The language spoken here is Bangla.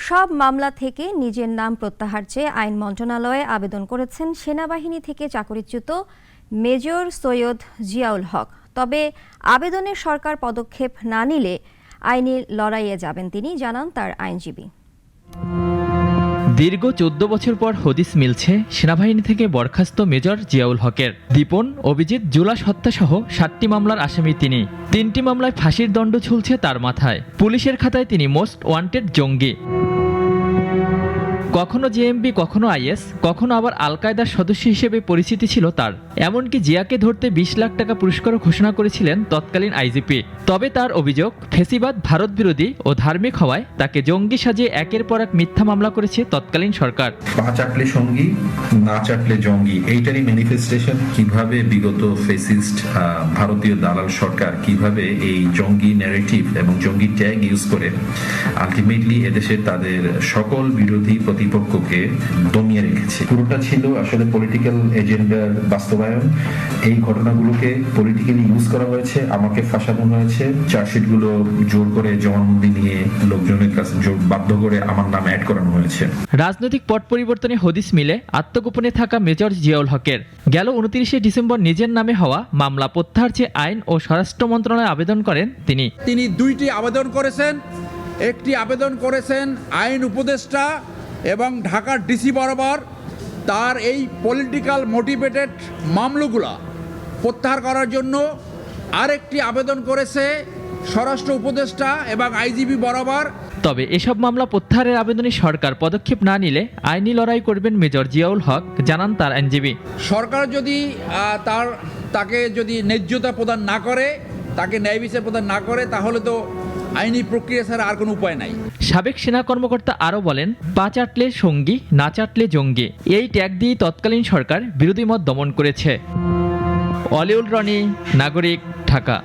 সব মামলা থেকে নিজের নাম প্রত্যাহার চেয়ে আইন মন্ত্রণালয়ে আবেদন করেছেন সেনাবাহিনী থেকে চাকরিচ্যুত মেজর সৈয়দ জিয়াউল হক। তবে আবেদনে সরকার পদক্ষেপ না নিলে আইনি লড়াইয়ে যাবেন তিনি, জানান তার আইনজীবী। দীর্ঘ 14 বছর পর হদিস মিলছে সেনাবাহিনী থেকে বরখাস্ত মেজর জিয়াউল হকের। দীপন, অভিজিৎ, জুলাস হত্যাসহ 7টি মামলার আসামি তিনি। 3টি মামলায় ফাঁসির দণ্ড ঝুলছে তার মাথায়। পুলিশের খাতায় তিনি মোস্ট ওয়ান্টেড জঙ্গি। কখনো জেএমবি, কখনো আইএস, কখনো আবার আল কায়দার সদস্য হিসেবে পরিচিতি ছিল তার। এমনকি জিয়াকে ধরতে 20 লাখ টাকা পুরস্কারও ঘোষণা করেছিলেন তৎকালীন আইজিপি। তবে তার অভিযোগ, ফেসিবাদ ভারত বিরোধী ও ধার্মিক হওয়ায় তাকে জঙ্গি সাজিয়ে একের পর এক মিথ্যা মামলা করেছে তৎকালীন সরকার। পা চাটলে সঙ্গী, না চাটলে জঙ্গি, এইটারই ম্যানিফেস্টেশন। কিভাবে বিগত ফেসিস্ট ভারতীয় দালাল সরকার কিভাবে এই জঙ্গি ন্যারেটিভ এবং জঙ্গি ট্যাগ ইউজ করে আলটিমেটলি এদেশে তাদের সকল বিরোধী প্রতিপক্ষকে দমিয়ে রেখেছে। পুরোটা ছিল আসলে পলিটিক্যাল এজেন্ডার বাস্তবায়ন। এই ঘটনাগুলোকে পলিটিক্যালি ইউজ করা হয়েছে, আমাকে ফাঁসানো হয়েছে। চার্জশিটগুলো জোর করে জবানবন্দি নিয়ে লোকজনের কাছে বাধ্য করে আমার নাম অ্যাড করানো হয়েছে। রাজনৈতিক পট পরিবর্তনে হদিস মিলে আত্মগোপনে থাকা মেজর জিয়াউল হকের গেল 29 ডিসেম্বর নিজের নামে হওয়া মামলা প্রত্যাহার চেয়ে আইন ও স্বরাষ্ট্র মন্ত্রণালয়ে আবেদন করেন তিনি। 2টি আবেদন করেছেন। একটি আবেদন করেছেন আইন উপদেষ্টা এবং ঢাকার ডিসি বরাবর তার এই পলিটিক্যাল মোটিভেটেড মামলাগুলো প্রত্যাহার করার জন্য। আরেকটি আবেদন করেছে স্বরাষ্ট্র উপদেষ্টা এবং আইজিপি বরাবর। তবে এসব মামলা প্রত্যাহারের আবেদনে সরকার পদক্ষেপ না নিলে আইনি লড়াই করবেন মেজর জিয়াউল হক, জানান তার আইনজীবী। সরকার যদি তাকে যদি ন্যায্যতা প্রদান না করে, তাকে ন্যায় বিচার প্রদান না করে, তাহলে তো আইনি প্রক্রিয়া ছাড়া আর কোনো উপায় নাই। সাবেক সেনা কর্মকর্তা আরও বলেন, পা চাটলে সঙ্গী, না চাটলে জঙ্গি, এই ট্যাগ দিয়ে তৎকালীন সরকার বিরোধী মত দমন করেছে। অলিউল রনি, নাগরিক, ঢাকা।